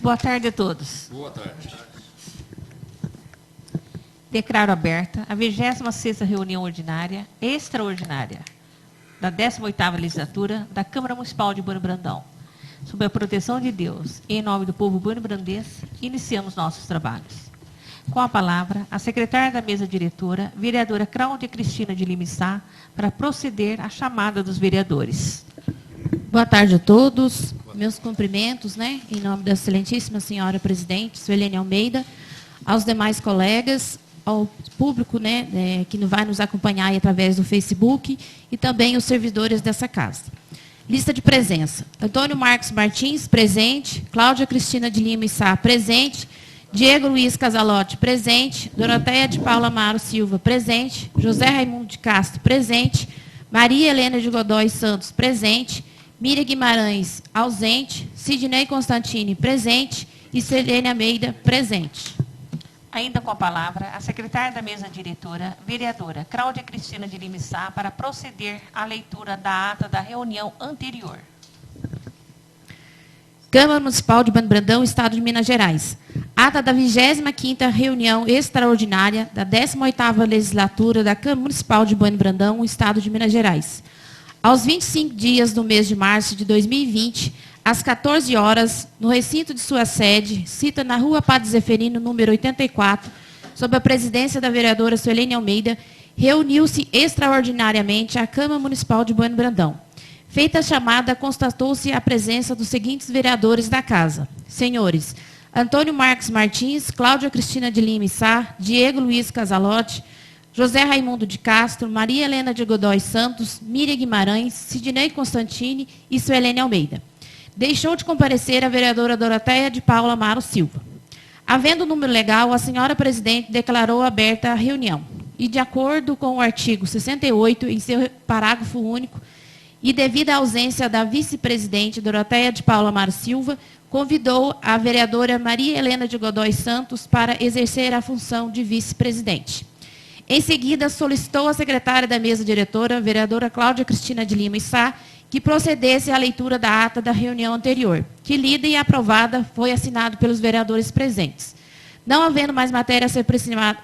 Boa tarde a todos. Boa tarde. Declaro aberta a 26ª reunião ordinária extraordinária da 18ª legislatura da Câmara Municipal de Bueno Brandão. Sob a proteção de Deus e em nome do povo bueno-brandense, iniciamos nossos trabalhos. Com a palavra, a secretária da mesa diretora, vereadora Cláudia Cristina de Lima Sá, para proceder à chamada dos vereadores. Boa tarde a todos. Meus cumprimentos, em nome da excelentíssima senhora presidente, Suelene Almeida, aos demais colegas, ao público, que vai nos acompanhar aí através do Facebook e também os servidores dessa casa. Lista de presença. Antônio Marcos Martins, presente. Cláudia Cristina de Lima Sá, presente. Diego Luiz Casalotti, presente. Doroteia de Paula Amaro Silva, presente. José Raimundo de Castro, presente. Maria Helena de Godoy Santos, presente. Miriam Guimarães, ausente. Sidney Constantini, presente. E Selene Almeida, presente. Ainda com a palavra, a secretária da mesa diretora, vereadora Cláudia Cristina de Lima Sá, para proceder à leitura da ata da reunião anterior. Câmara Municipal de Bueno Brandão, Estado de Minas Gerais. Ata da 25ª reunião extraordinária da 18ª legislatura da Câmara Municipal de Bueno Brandão, Estado de Minas Gerais. Aos 25 dias do mês de março de 2020, às 14 horas, no recinto de sua sede, cita na Rua Padre Zeferino, número 84, sob a presidência da vereadora Suelene Almeida, reuniu-se extraordinariamente a Câmara Municipal de Bueno Brandão. Feita a chamada, constatou-se a presença dos seguintes vereadores da casa. Senhores, Antônio Marcos Martins, Cláudia Cristina de Lima Sá, Diego Luiz Casalotti, José Raimundo de Castro, Maria Helena de Godoy Santos, Miriam Guimarães, Sidney Constantini e Suelene Almeida. Deixou de comparecer a vereadora Doroteia de Paula Amaro Silva. Havendo número legal, a senhora presidente declarou aberta a reunião. E, de acordo com o artigo 68, em seu parágrafo único, e devido à ausência da vice-presidente Doroteia de Paula Amaro Silva, convidou a vereadora Maria Helena de Godoy Santos para exercer a função de vice-presidente. Em seguida, solicitou à secretária da mesa diretora, vereadora Cláudia Cristina de Lima Sá, que procedesse à leitura da ata da reunião anterior, que lida e aprovada foi assinado pelos vereadores presentes. Não havendo mais matéria a ser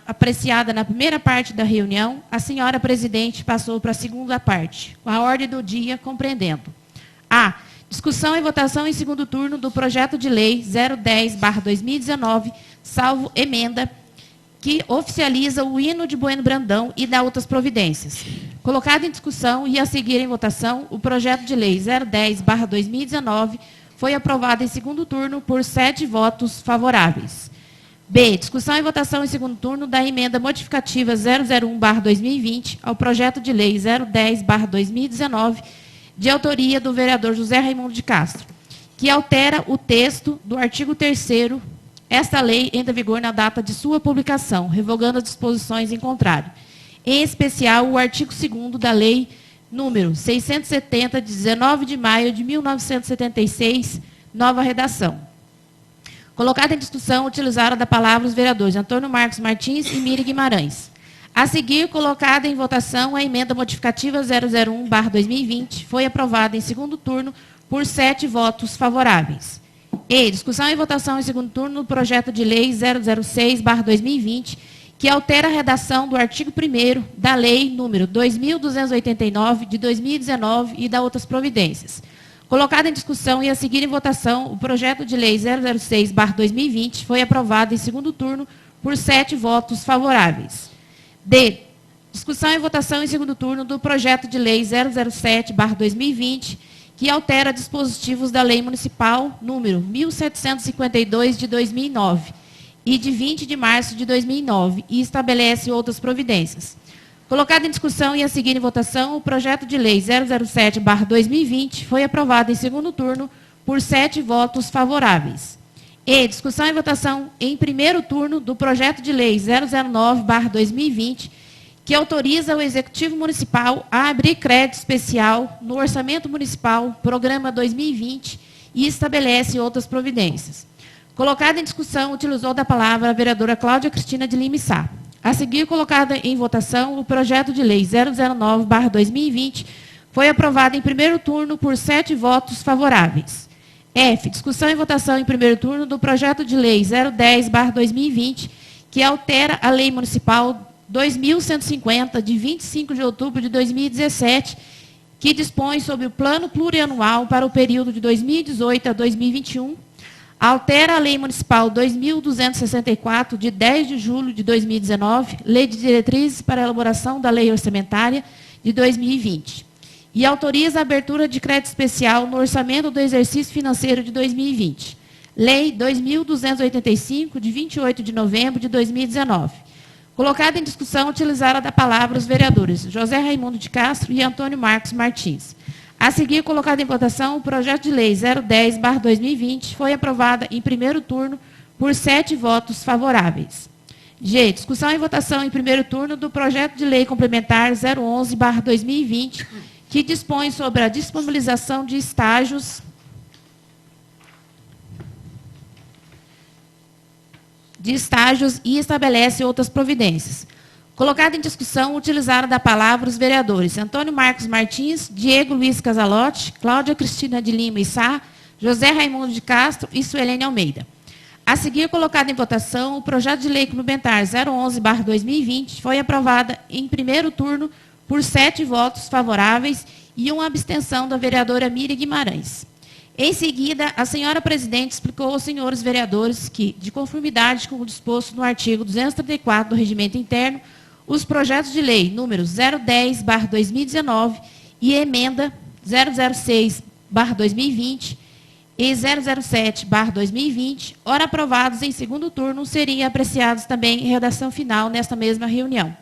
apreciada na primeira parte da reunião, a senhora presidente passou para a segunda parte, com a ordem do dia compreendendo. A. Discussão e votação em segundo turno do projeto de lei 010/2019, salvo emenda, que oficializa o hino de Bueno Brandão e dá outras providências. Colocado em discussão e a seguir em votação, o projeto de lei 010/2019 foi aprovado em segundo turno por 7 votos favoráveis. B. Discussão e votação em segundo turno da emenda modificativa 001/2020 ao projeto de lei 010/2019, de autoria do vereador José Raimundo de Castro, que altera o texto do artigo 3º. Esta lei entra em vigor na data de sua publicação, revogando as disposições em contrário. Em especial, o artigo 2º da Lei número 670, de 19 de maio de 1976, nova redação. Colocada em discussão, utilizaram da palavra os vereadores Antônio Marcos Martins e Miriam Guimarães. A seguir, colocada em votação a emenda modificativa 001/2020, foi aprovada em segundo turno por 7 votos favoráveis. E. Discussão e votação em segundo turno do projeto de lei 006/2020, que altera a redação do artigo 1º da lei número 2.289, de 2019, e dá outras providências. Colocado em discussão e a seguir em votação, o projeto de lei 006/2020 foi aprovado em segundo turno por 7 votos favoráveis. D. Discussão e votação em segundo turno do projeto de lei 007/2020, que altera dispositivos da Lei Municipal número 1752, de 2009, e de 20 de março de 2009, e estabelece outras providências. Colocado em discussão e a seguir em votação, o projeto de lei 007/2020 foi aprovado em segundo turno por 7 votos favoráveis. E. Discussão e votação em primeiro turno do projeto de lei 009/2020, que autoriza o Executivo Municipal a abrir crédito especial no Orçamento Municipal, Programa 2020, e estabelece outras providências. Colocada em discussão, utilizou da palavra a vereadora Cláudia Cristina de Lima Sá. A seguir, colocada em votação, o projeto de lei 009/2020 foi aprovado em primeiro turno por 7 votos favoráveis. F. Discussão e votação em primeiro turno do projeto de lei 010/2020, que altera a Lei Municipal 2.150, de 25 de outubro de 2017, que dispõe sobre o plano plurianual para o período de 2018 a 2021, altera a Lei Municipal 2.264, de 10 de julho de 2019, Lei de Diretrizes para a Elaboração da Lei Orçamentária de 2020, e autoriza a abertura de crédito especial no orçamento do exercício financeiro de 2020. Lei 2.285, de 28 de novembro de 2019. Colocada em discussão, utilizaram da palavra os vereadores José Raimundo de Castro e Antônio Marcos Martins. A seguir, colocado em votação, o projeto de lei 010/2020 foi aprovado em primeiro turno por 7 votos favoráveis. G. Discussão e votação em primeiro turno do projeto de lei complementar 011/2020, que dispõe sobre a disponibilização de estágios e estabelece outras providências. Colocado em discussão, utilizaram da palavra os vereadores Antônio Marcos Martins, Diego Luiz Casalotti, Cláudia Cristina de Lima e Sá, José Raimundo de Castro e Suelene Almeida. A seguir, colocado em votação, o projeto de lei complementar 011/2020 foi aprovado em primeiro turno por 7 votos favoráveis e uma abstenção da vereadora Miriam Guimarães. Em seguida, a senhora presidente explicou aos senhores vereadores que, de conformidade com o disposto no artigo 234 do Regimento Interno, os projetos de lei números 010/2019 e emenda 006/2020 e 007/2020, ora aprovados em segundo turno, seriam apreciados também em redação final nesta mesma reunião.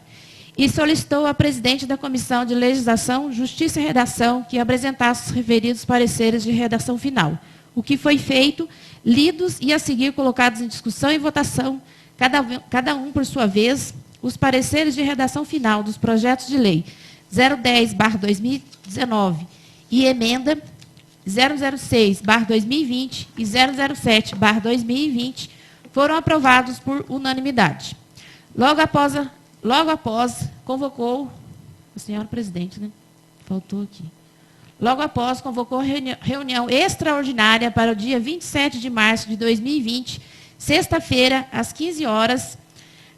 E solicitou à presidente da Comissão de Legislação, Justiça e Redação que apresentasse os referidos pareceres de redação final. O que foi feito, lidos e a seguir colocados em discussão e votação, cada um por sua vez, os pareceres de redação final dos projetos de lei 010/2019 e emenda 006/2020 e 007/2020 foram aprovados por unanimidade. Logo após, convocou, a senhora presidente, né? Faltou aqui. Logo após, convocou reunião extraordinária para o dia 27 de março de 2020, sexta-feira, às 15 horas.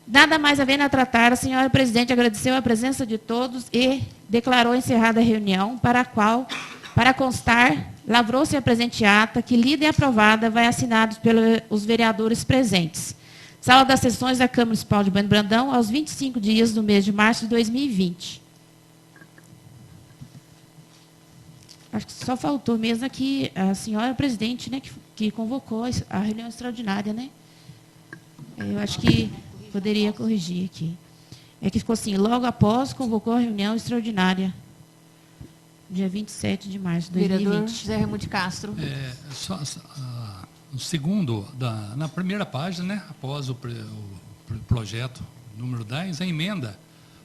Nada mais havendo a tratar, a senhora presidente agradeceu a presença de todos e declarou encerrada a reunião, para a qual, para constar, lavrou-se a presente ata, que lida e aprovada, vai assinados pelos vereadores presentes. Sala das sessões da Câmara Municipal de Bueno Brandão, aos 25 dias do mês de março de 2020. Acho que só faltou mesmo aqui a senhora presidente, né, que convocou a reunião extraordinária, né? Eu acho que poderia corrigir aqui. É que ficou assim, logo após, convocou a reunião extraordinária, dia 27 de março de 2020. Vereador José Raimundo de Castro. O segundo, na primeira página, né, após o projeto número 10, a emenda,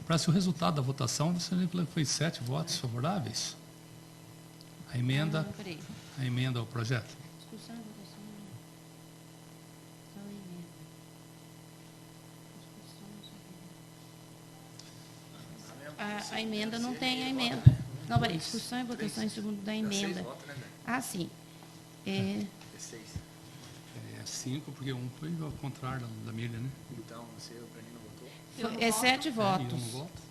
para se o resultado da votação, você lembra que foi 7 votos favoráveis? A emenda ao projeto. A emenda não tem a emenda. Não, peraí, discussão e votação em segundo da emenda. Ah, sim. É 5, porque um foi ao contrário da Miriam, né? Então, você, o Breno não votou? É 7 votos. E eu não voto?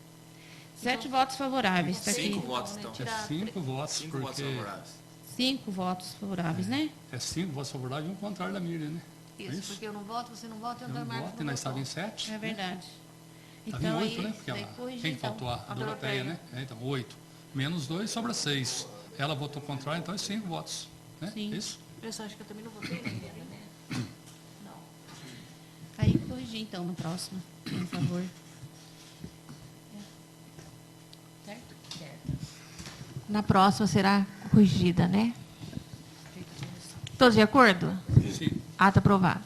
7 votos favoráveis. Está aqui. 5 votos, então. É 5 votos, 5 votos porque... favoráveis. 5 votos favoráveis, né? É 5 votos favoráveis e um contrário da Miriam, né? Isso, porque eu não voto, você não vota, e o Eu não Antônio Marcos voto, e nós estávamos em 7. É verdade. Estava em 8, né? Porque ela, corrigir, quem então. faltou? A Doroteia, né? Então, 8. Menos 2, sobra 6. Ela votou contrário, então é 5 votos. Né? Sim. Isso? Eu só acho que eu também não votei na emenda, né? Não. Aí corrigir, então, no próximo, por favor. Certo? Certo. Na próxima será corrigida, né? Todos de acordo? Sim. Ata aprovada.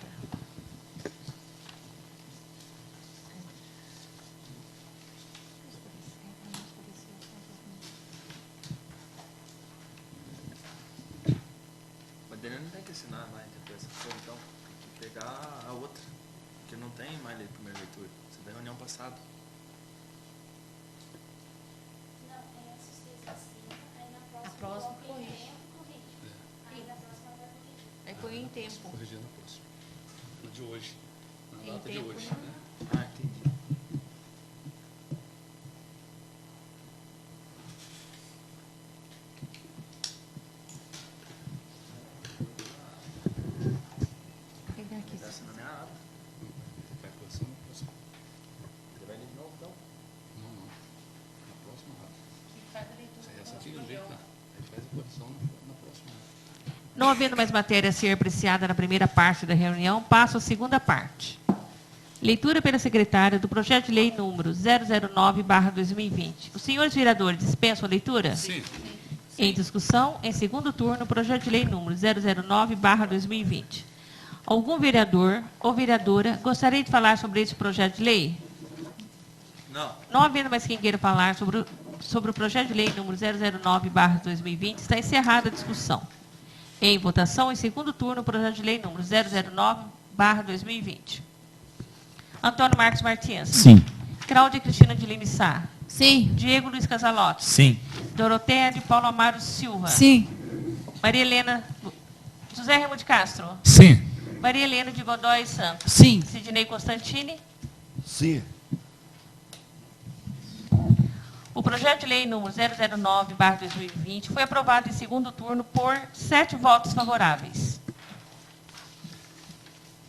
Mas Daniel não tem que assinar mais a interpretação, então. Tem que pegar a outra. Porque não tem mais lei de primeira leitura. Você da reunião passada. Não, é assistência sim, aí na A próxima próxima corrige. Aí na próxima vai foi em tempo. Corrigindo a próxima. Na de hoje. Na data de tempo, hoje. né? Né? Ah, entendi. Vou pegar aqui. Essa na minha ata. Vai a correção na próxima. Ele vai ler de novo, então? Não, não. Na próxima rata. Faz a leitura. Essa aqui do jeito que tá. Aí faz a correção na próxima rata. Não havendo mais matéria a ser apreciada na primeira parte da reunião, passo à segunda parte. Leitura pela secretária do projeto de lei número 009/2020. Os senhores vereadores dispensam a leitura? Sim. Em discussão, em segundo turno, projeto de lei número 009/2020. Algum vereador ou vereadora gostaria de falar sobre esse projeto de lei? Não. Não havendo mais quem queira falar sobre o projeto de lei número 009/2020, está encerrada a discussão. Em votação, em segundo turno, o projeto de lei número 009/2020. Antônio Marcos Martins. Sim. Cláudia Cristina de Lima Sá. Sim. Diego Luiz Casalotti. Sim. Doroteia de Paulo Amaro Silva. Sim. Maria Helena. José Remo de Castro. Sim. Maria Helena de Godoy Santos. Sim. Sidney Constantini. Sim. O projeto de lei número 009/2020 foi aprovado em segundo turno por 7 votos favoráveis.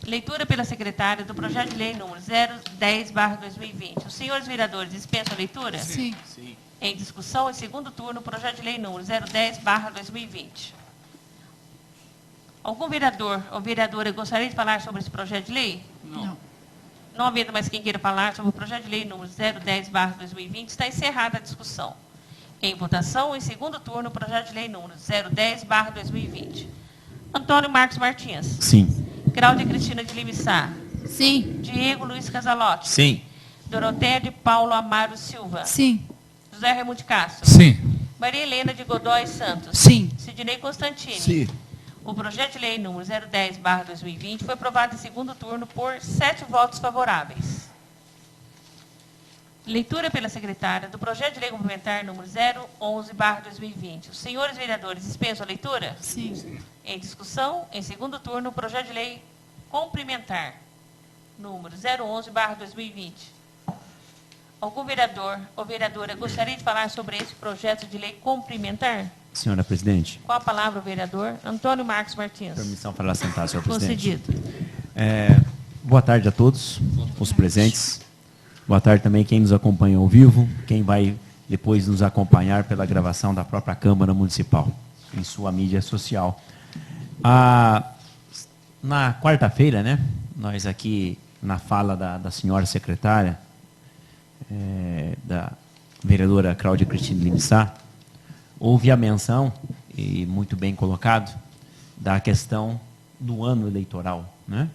Leitura pela secretária do projeto de lei número 010/2020. Os senhores vereadores dispensam a leitura? Sim. Sim. Em discussão, em segundo turno, o projeto de lei número 010/2020. Algum vereador ou vereadora gostaria de falar sobre esse projeto de lei? Não. Não havendo mais quem queira falar sobre o projeto de lei número 010/2020, está encerrada a discussão. Em votação, em segundo turno, o projeto de lei número 010/2020. Antônio Marcos Martins. Sim. Cláudia Cristina de Lima Sá. Sim. Diego Luiz Casalotti. Sim. Doroteia de Paulo Amaro Silva. Sim. José Raimundo de Castro. Sim. Maria Helena de Godoy Santos. Sim. Sidney Constantini. Sim. O projeto de lei número 010/2020 foi aprovado em segundo turno por 7 votos favoráveis. Leitura pela secretária do projeto de lei complementar número 011/2020. Os senhores vereadores dispensam a leitura? Sim. Em discussão, em segundo turno, o projeto de lei complementar número 011/2020. Algum vereador ou vereadora gostaria de falar sobre esse projeto de lei complementar? Senhora presidente, Com a palavra o vereador Antônio Marcos Martins. permissão para assentar, senhor presidente. Concedido. Boa tarde a todos os presentes. Boa tarde também quem nos acompanha ao vivo, quem vai depois nos acompanhar pela gravação da própria Câmara Municipal, em sua mídia social. Na quarta-feira, né, nós aqui, na fala da senhora secretária, da vereadora Cláudia Cristina Lima Sá, houve a menção, e muito bem colocado, da questão do ano eleitoral, né?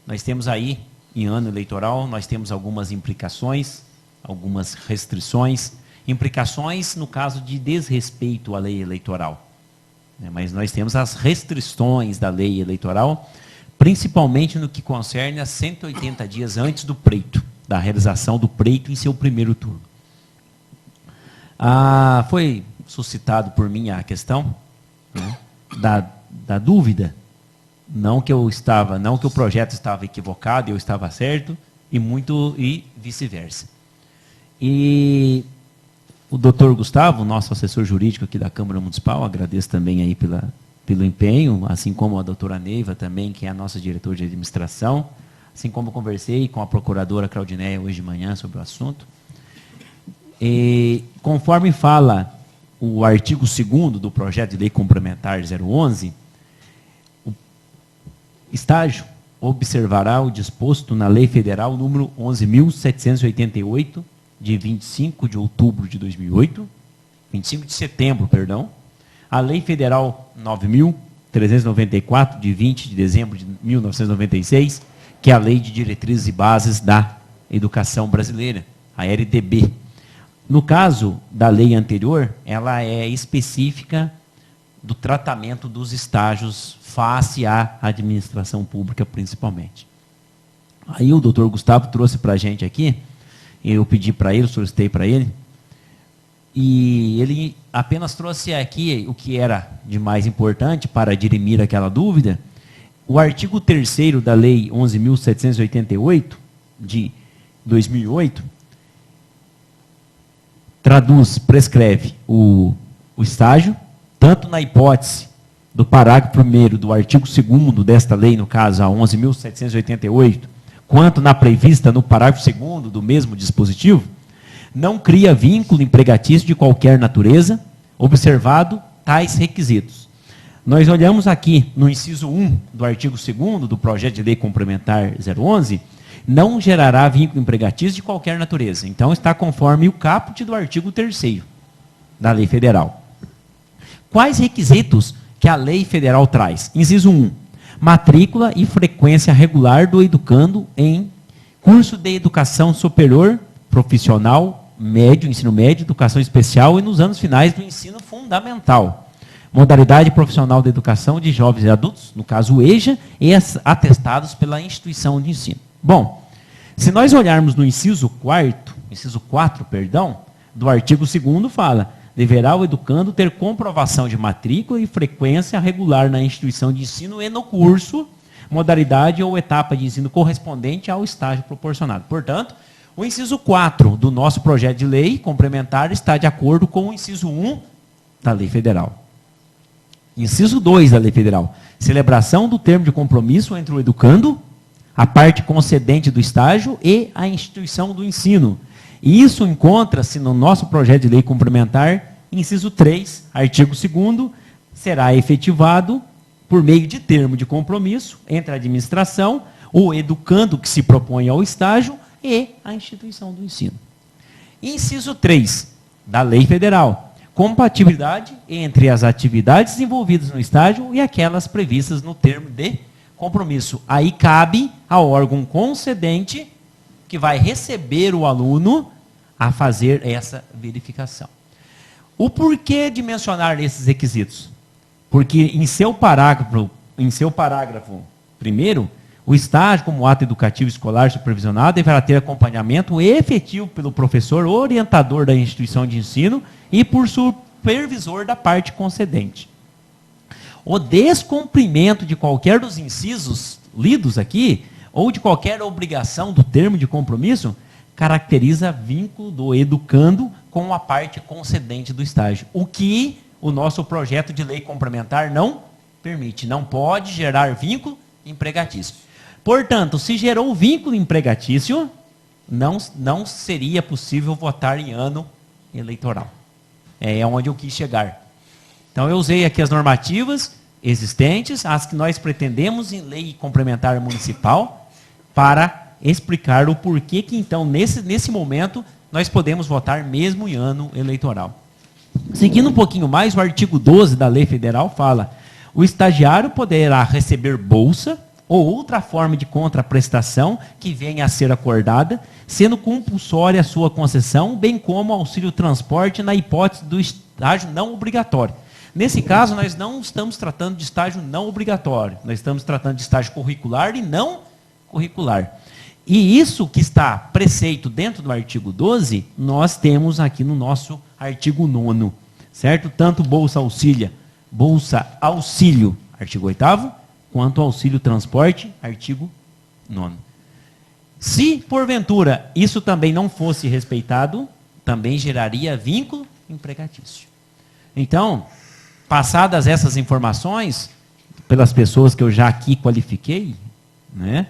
Nós temos aí, em ano eleitoral, nós temos algumas implicações, algumas restrições, implicações no caso de desrespeito à lei eleitoral, né? Mas nós temos as restrições da lei eleitoral, principalmente no que concerne a 180 dias antes do pleito, da realização do pleito em seu primeiro turno. Foi suscitado por mim a questão, né, da dúvida, não que o projeto estava equivocado, eu estava certo, e vice-versa. E o doutor Gustavo, nosso assessor jurídico aqui da Câmara Municipal, agradeço também aí pelo empenho, assim como a doutora Neiva também, que é a nossa diretora de administração, assim como conversei com a procuradora Claudinéia hoje de manhã sobre o assunto. E, conforme fala o artigo 2º do projeto de lei complementar 011, o estágio observará o disposto na Lei Federal número 11.788, de 25 de outubro de 2008, 25 de setembro, perdão, a Lei Federal 9.394, de 20 de dezembro de 1996, que é a Lei de Diretrizes e Bases da Educação Brasileira, a LDB. No caso da lei anterior, ela é específica do tratamento dos estágios face à administração pública, principalmente. Aí o doutor Gustavo trouxe para a gente aqui, eu pedi para ele, solicitei para ele, e ele apenas trouxe aqui o que era de mais importante para dirimir aquela dúvida, o artigo 3º da Lei 11.788, de 2008, prescreve o estágio, tanto na hipótese do parágrafo 1º do artigo 2º desta lei, no caso a 11.788, quanto na prevista no parágrafo 2º do mesmo dispositivo, não cria vínculo empregatício de qualquer natureza, observado tais requisitos. Nós olhamos aqui no inciso 1 do artigo 2º do projeto de lei complementar 011, não gerará vínculo empregatício de qualquer natureza. Então está conforme o caput do artigo 3º da lei federal. Quais requisitos que a lei federal traz? Inciso 1, matrícula e frequência regular do educando em curso de educação superior, profissional, médio, ensino médio, educação especial e nos anos finais do ensino fundamental. Modalidade profissional de educação de jovens e adultos, no caso o EJA, e atestados pela instituição de ensino. Bom, se nós olharmos no inciso 4, do artigo 2º, fala: deverá o educando ter comprovação de matrícula e frequência regular na instituição de ensino e no curso, modalidade ou etapa de ensino correspondente ao estágio proporcionado. Portanto, o inciso 4 do nosso projeto de lei complementar está de acordo com o inciso 1 da lei federal. Inciso 2 da lei federal: celebração do termo de compromisso entre o educando, a parte concedente do estágio e a instituição do ensino. E isso encontra-se no nosso projeto de lei complementar, inciso 3, artigo 2º, será efetivado por meio de termo de compromisso entre a administração, o educando que se propõe ao estágio e a instituição do ensino. Inciso 3 da lei federal: compatibilidade entre as atividades envolvidas no estágio e aquelas previstas no termo de compromisso. Aí cabe ao órgão concedente, que vai receber o aluno, a fazer essa verificação. O porquê de mencionar esses requisitos? Porque em seu parágrafo primeiro, o estágio como ato educativo escolar supervisionado deverá ter acompanhamento efetivo pelo professor orientador da instituição de ensino e por supervisor da parte concedente. O descumprimento de qualquer dos incisos lidos aqui, ou de qualquer obrigação do termo de compromisso, caracteriza vínculo do educando com a parte concedente do estágio. O que o nosso projeto de lei complementar não permite. Não pode gerar vínculo empregatício. Portanto, se gerou vínculo empregatício, não seria possível votar em ano eleitoral. É onde eu quis chegar. Então, eu usei aqui as normativas existentes, as que nós pretendemos em lei complementar municipal, para explicar o porquê que, então, nesse momento, nós podemos votar mesmo em ano eleitoral. Seguindo um pouquinho mais, o artigo 12 da lei federal fala: o estagiário poderá receber bolsa ou outra forma de contraprestação que venha a ser acordada, sendo compulsória a sua concessão, bem como auxílio transporte na hipótese do estágio não obrigatório. Nesse caso, nós não estamos tratando de estágio não obrigatório, nós estamos tratando de estágio curricular e não curricular. E isso que está preceito dentro do artigo 12, nós temos aqui no nosso artigo 9º, certo? Tanto bolsa auxílio, artigo 8º, quanto auxílio transporte, artigo 9º. Se, porventura, isso também não fosse respeitado, também geraria vínculo empregatício. Então, passadas essas informações, pelas pessoas que eu já aqui qualifiquei, né,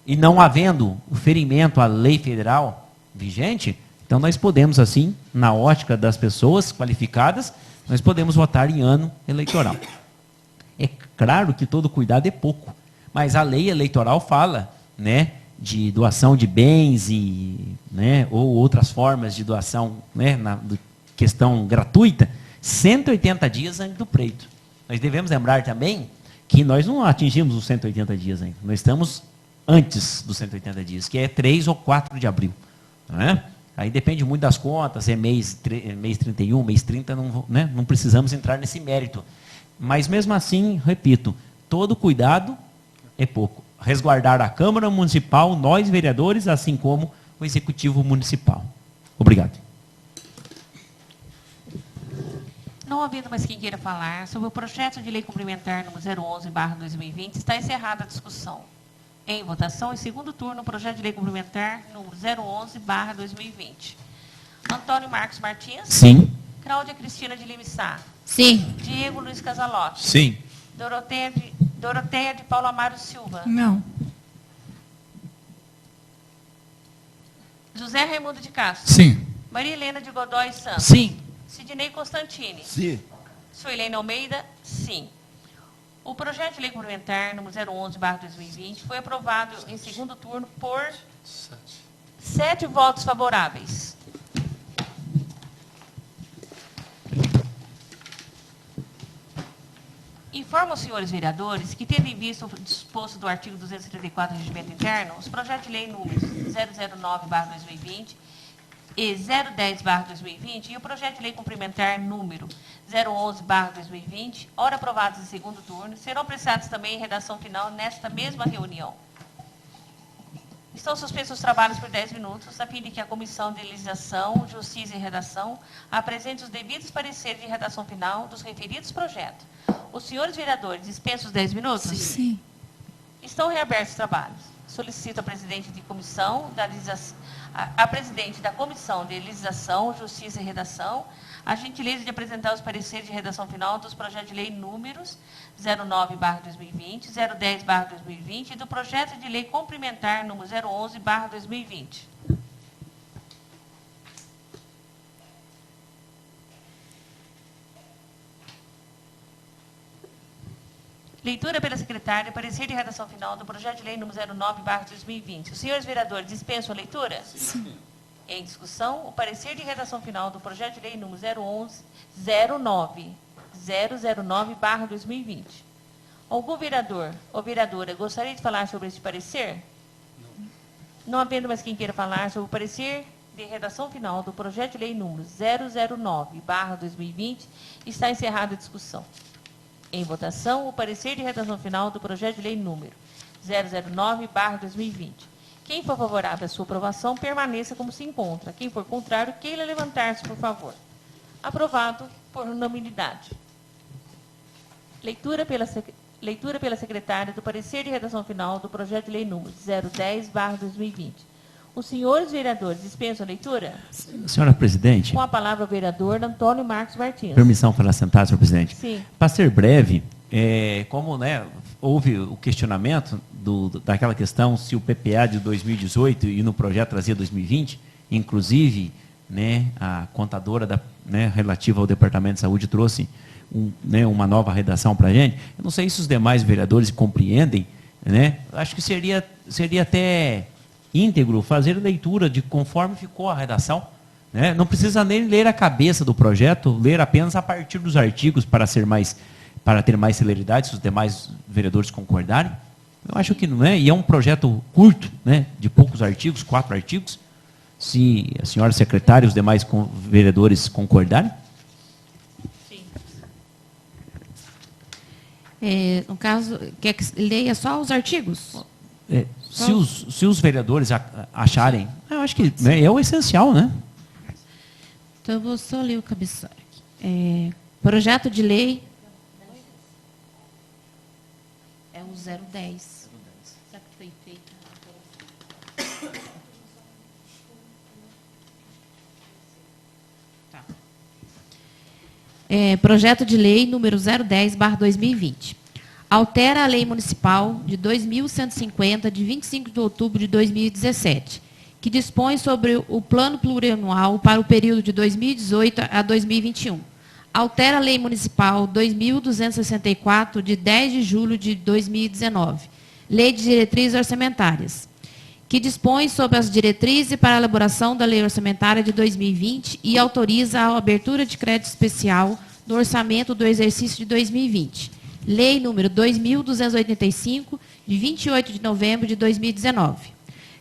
e não havendo o ferimento à lei federal vigente, então nós podemos, assim, na ótica das pessoas qualificadas, nós podemos votar em ano eleitoral. É claro que todo cuidado é pouco, mas a lei eleitoral fala, né, de doação de bens ou outras formas de doação, né, questão gratuita, 180 dias antes do pleito. Nós devemos lembrar também que nós não atingimos os 180 dias ainda. Nós estamos antes dos 180 dias, que é 3 ou 4 de abril. Não é? Aí depende muito das contas, é mês 31, mês 30, não precisamos entrar nesse mérito. Mas mesmo assim, repito, todo cuidado é pouco. Resguardar a Câmara Municipal, nós vereadores, assim como o Executivo Municipal. Obrigado. Não havendo mais quem queira falar sobre o projeto de lei complementar número 011/2020, está encerrada a discussão. Em votação, em segundo turno, o projeto de lei complementar número 011/2020. Antônio Marcos Martins. Sim. Cláudia Cristina de Lima Sá. Sim. Diego Luiz Casalotti. Sim. Doroteia de Paulo Amaro Silva. Não. José Raimundo de Castro. Sim. Maria Helena de Godoy Santos. Sim. Sidney Constantini. Sim. Suelene Almeida, sim. O projeto de lei complementar número 011/2020 foi aprovado em segundo turno por 7 votos favoráveis. Informo aos senhores vereadores que, tendo em vista o disposto do artigo 234 do Regimento Interno, os projetos de lei números 009/2020 e 010/2020 e o projeto de lei complementar número 011/2020, ora aprovados em segundo turno, serão apreciados também em redação final nesta mesma reunião. Estão suspensos os trabalhos por 10 minutos, a fim de que a Comissão de Legislação, Justiça e Redação apresente os devidos pareceres de redação final dos referidos projetos. Os senhores vereadores dispensam os 10 minutos? Sim. Estão reabertos os trabalhos. Solicito a presidente de comissão da legislação, a presidente da Comissão de Legislação, Justiça e Redação, a gentileza de apresentar os pareceres de redação final dos projetos de lei números 09/2020, 010/2020 e do projeto de lei complementar número 011/2020. Leitura pela secretária, parecer de redação final do projeto de lei número 09/2020. Os senhores vereadores dispensam a leitura? Sim. Em discussão, o parecer de redação final do projeto de lei número 009/2020. Algum vereador ou vereadora gostaria de falar sobre este parecer? Não havendo mais quem queira falar sobre o parecer de redação final do projeto de lei número 009/2020, está encerrada a discussão. Em votação, o parecer de redação final do projeto de lei número 009/2020. Quem for favorável à sua aprovação, permaneça como se encontra. Quem for contrário, queira levantar-se, por favor. Aprovado por unanimidade. Leitura pela secretária do parecer de redação final do projeto de lei número 010/2020. Os senhores vereadores dispensam a leitura? Senhora presidente, Com a palavra o vereador Antônio Marcos Martins. permissão para sentar, senhor presidente. Sim. Para ser breve, como houve o questionamento daquela questão se o PPA de 2018 e no projeto trazia 2020, inclusive a contadora relativa ao Departamento de Saúde trouxe uma nova redação para a gente. Eu não sei se os demais vereadores compreendem, acho que seria até íntegro fazer leitura de conforme ficou a redação. Não precisa nem ler a cabeça do projeto, ler apenas a partir dos artigos para ter mais celeridade, se os demais vereadores concordarem. Eu acho que não é, e é um projeto curto, de poucos artigos, 4 artigos. Se a senhora secretária e os demais vereadores concordarem. Sim. No caso, quer que leia só os artigos? Se os vereadores acharem, eu acho que é o essencial, Então, eu vou só ler o cabeçalho aqui. Projeto de lei... É o 010. Será que foi feito? Tá. Projeto de lei número 010/2020. Altera a lei municipal de 2.150, de 25 de outubro de 2017, que dispõe sobre o plano plurianual para o período de 2018 a 2021. Altera a lei municipal 2.264, de 10 de julho de 2019, lei de diretrizes orçamentárias, que dispõe sobre as diretrizes para a elaboração da lei orçamentária de 2020 e autoriza a abertura de crédito especial no orçamento do exercício de 2020. Lei número 2.285, de 28 de novembro de 2019.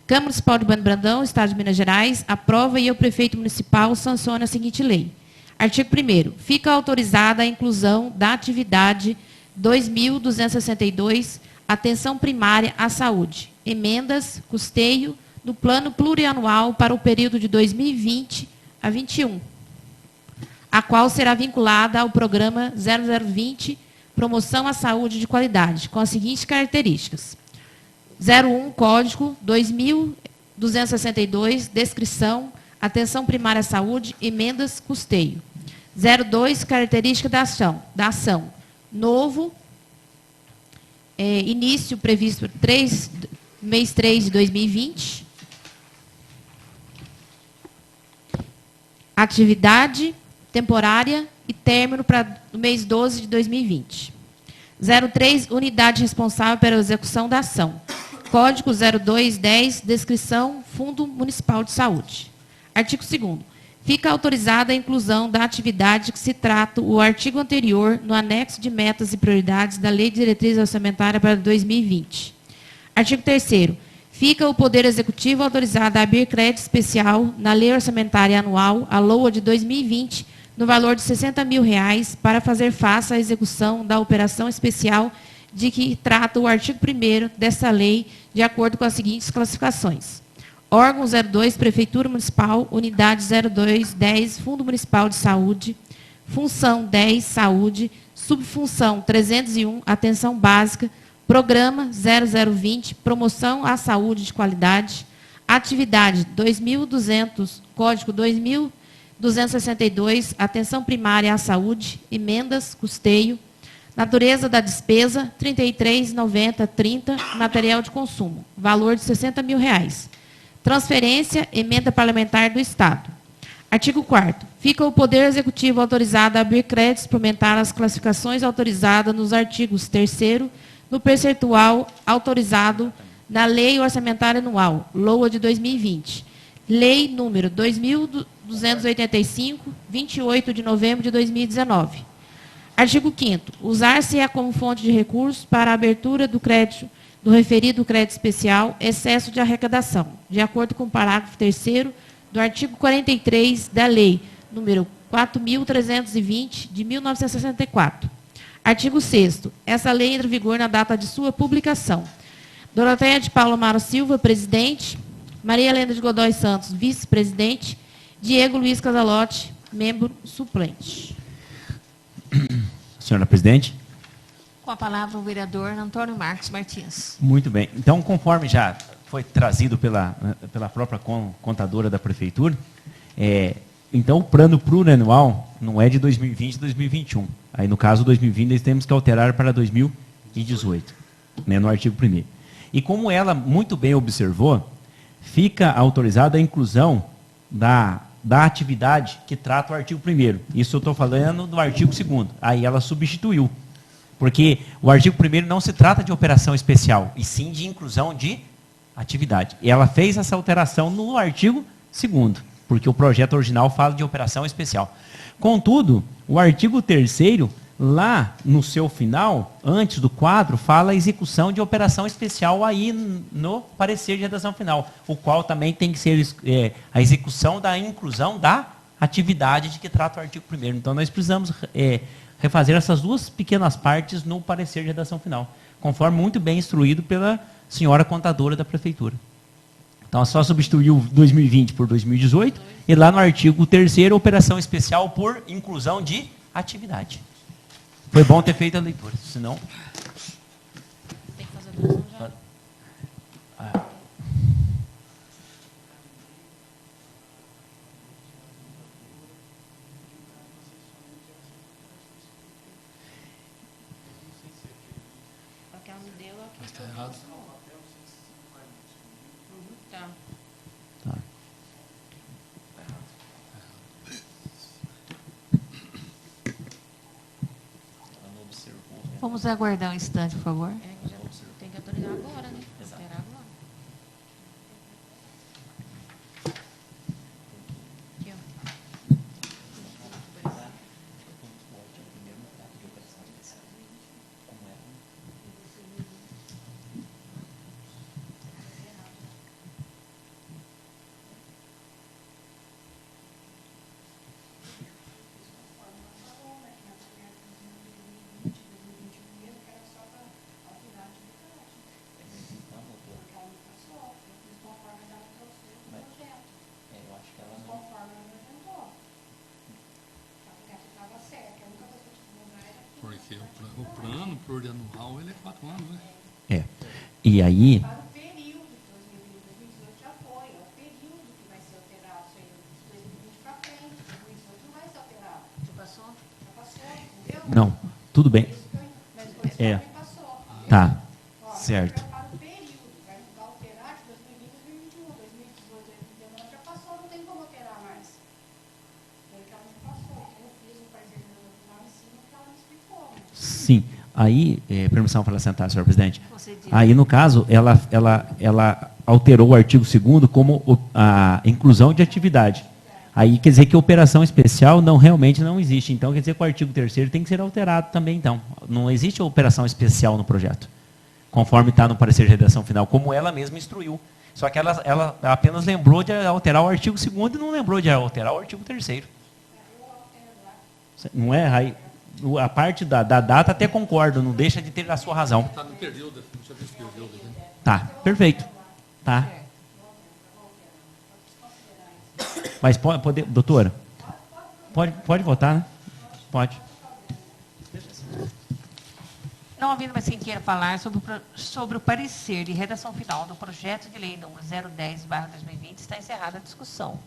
Câmara Municipal de Bueno Brandão, Estado de Minas Gerais, aprova e o prefeito municipal sanciona a seguinte lei. Artigo 1º. Fica autorizada a inclusão da atividade 2.262, atenção primária à saúde, emendas, custeio, no plano plurianual para o período de 2020 a 2021. a qual será vinculada ao programa 0020, Promoção à Saúde de Qualidade, com as seguintes características. 01, Código 2262, Descrição, Atenção Primária à Saúde, Emendas, Custeio. 02, Característica da ação. Novo, início previsto mês 3 de 2020. Atividade temporária e término para o mês 12 de 2020. 03, unidade responsável pela execução da ação. Código 0210, descrição, Fundo Municipal de Saúde. Artigo 2º. Fica autorizada a inclusão da atividade que se trata o artigo anterior no anexo de metas e prioridades da Lei de Diretriz Orçamentária para 2020. Artigo 3º. Fica o Poder Executivo autorizado a abrir crédito especial na Lei Orçamentária Anual, a LOA de 2020, no valor de R$ 60 mil para fazer face à execução da operação especial de que trata o artigo 1º desta lei, de acordo com as seguintes classificações. Órgão 02, Prefeitura Municipal, Unidade 0210, Fundo Municipal de Saúde, Função 10, Saúde, Subfunção 301, Atenção Básica, Programa 0020, Promoção à Saúde de Qualidade, Atividade 2200, Código 2262, Atenção Primária à Saúde, Emendas, Custeio, Natureza da despesa, 33,90,30, material de consumo, valor de R$ 60 mil. Transferência, emenda parlamentar do Estado. Artigo 4º. Fica o Poder Executivo autorizado a abrir crédito suplementar às classificações autorizadas nos artigos 3º, no percentual autorizado na Lei Orçamentária Anual, LOA de 2020. Lei número 2.285, 28 de novembro de 2019. Artigo 5º. Usar-se-á como fonte de recursos para a abertura do crédito, do referido crédito especial, excesso de arrecadação, de acordo com o parágrafo 3º do artigo 43 da Lei número 4.320, de 1964. Artigo 6º. Essa lei entra em vigor na data de sua publicação. Doroteia de Paulo Amaro Silva, presidente. Maria Helena de Godoy Santos, vice-presidente. Diego Luiz Casalotti, membro suplente. Senhora presidente. Com a palavra o vereador Antônio Marcos Martins. Muito bem. Então, conforme já foi trazido pela própria contadora da prefeitura, então o plano plurianual não é de 2020 e 2021. Aí, no caso, 2020, nós temos que alterar para 2018, né, no artigo 1º. E como ela muito bem observou, fica autorizada a inclusão da atividade que trata o artigo 1º. Isso eu estou falando do artigo 2º. Aí ela substituiu. Porque o artigo 1º não se trata de operação especial, e sim de inclusão de atividade. E ela fez essa alteração no artigo 2º, porque o projeto original fala de operação especial. Contudo, o artigo 3º, lá no seu final, antes do quadro, fala a execução de operação especial aí no parecer de redação final, o qual também tem que ser a execução da inclusão da atividade de que trata o artigo 1º. Então, nós precisamos refazer essas duas pequenas partes no parecer de redação final, conforme muito bem instruído pela senhora contadora da prefeitura. Então, é só substituir o 2020 por 2018, e lá no artigo 3º, operação especial por inclusão de atividade. Foi bom ter feito a leitura, senão... Tem que fazer a votação já. Porque ela me deu aqui. Mas está errado. Tá. Tá. Vamos aguardar um instante, por favor. Já tem que autorizar agora, né? Esperar agora. Aqui, ó. Porque o plano plurianual ele é 4 anos, né? É. E aí, Para o período de 2020, 2018 já foi. É o período que vai ser alterado. Isso aí, de 2020 para frente. 2018 não vai ser alterado. Já passou? Já passou, entendeu? não, tudo bem. Mas por isso É. também passou. Tá, Ó, certo. Para o período. Vai alterar de 2020 a 2021. 2018, 2019 já passou, não tem como alterar mais. Daí que ela não passou. Eu fiz um parecer de final em cima que ela me explicou. Né? Sim. Aí, permissão para sentar, senhor presidente. Você diz. Aí, no caso, ela alterou o artigo 2º como a inclusão de atividade. Aí quer dizer que a operação especial realmente não existe. Então, quer dizer que o artigo 3º tem que ser alterado também, então. Não existe operação especial no projeto, conforme está no parecer de redação final, como ela mesma instruiu. Só que ela apenas lembrou de alterar o artigo 2º e não lembrou de alterar o artigo 3º. Não é, Raí? A parte da data até concordo, não deixa de ter a sua razão. Está no período, não tinha visto o período. Né? Tá, perfeito. Tá. Mas pode, doutora? Pode votar, né? Pode. Não havendo mais quem queira falar sobre o parecer de redação final do projeto de lei número 010/2020, está encerrada a discussão.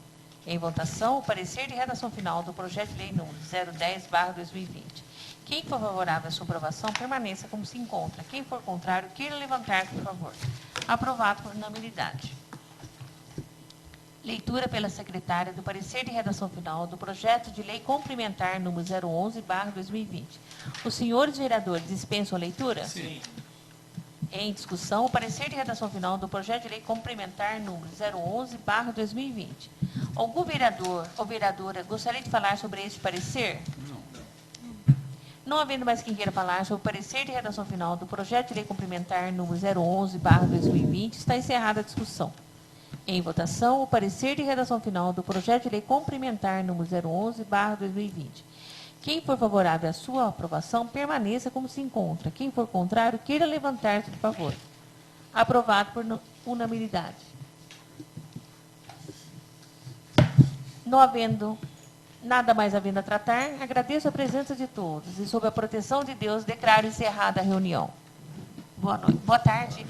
Em votação, o parecer de redação final do projeto de lei número 010/2020. Quem for favorável à sua aprovação, permaneça como se encontra. Quem for contrário, queira levantar, por favor. Aprovado por unanimidade. Leitura pela secretária do parecer de redação final do projeto de lei complementar número 011/2020. Os senhores vereadores dispensam a leitura? Sim. Em discussão, o parecer de redação final do projeto de lei complementar número 011/2020. Algum vereador ou vereadora gostaria de falar sobre este parecer? Não havendo mais quem queira falar sobre o parecer de redação final do projeto de lei complementar número 011/2020, está encerrada a discussão. Em votação, o parecer de redação final do projeto de lei complementar número 011/2020. Quem for favorável à sua aprovação, permaneça como se encontra. Quem for contrário, queira levantar-se, por favor. Aprovado por unanimidade. Não havendo nada mais havendo a tratar, agradeço a presença de todos e, sob a proteção de Deus, declaro encerrada a reunião. Boa noite. Boa tarde.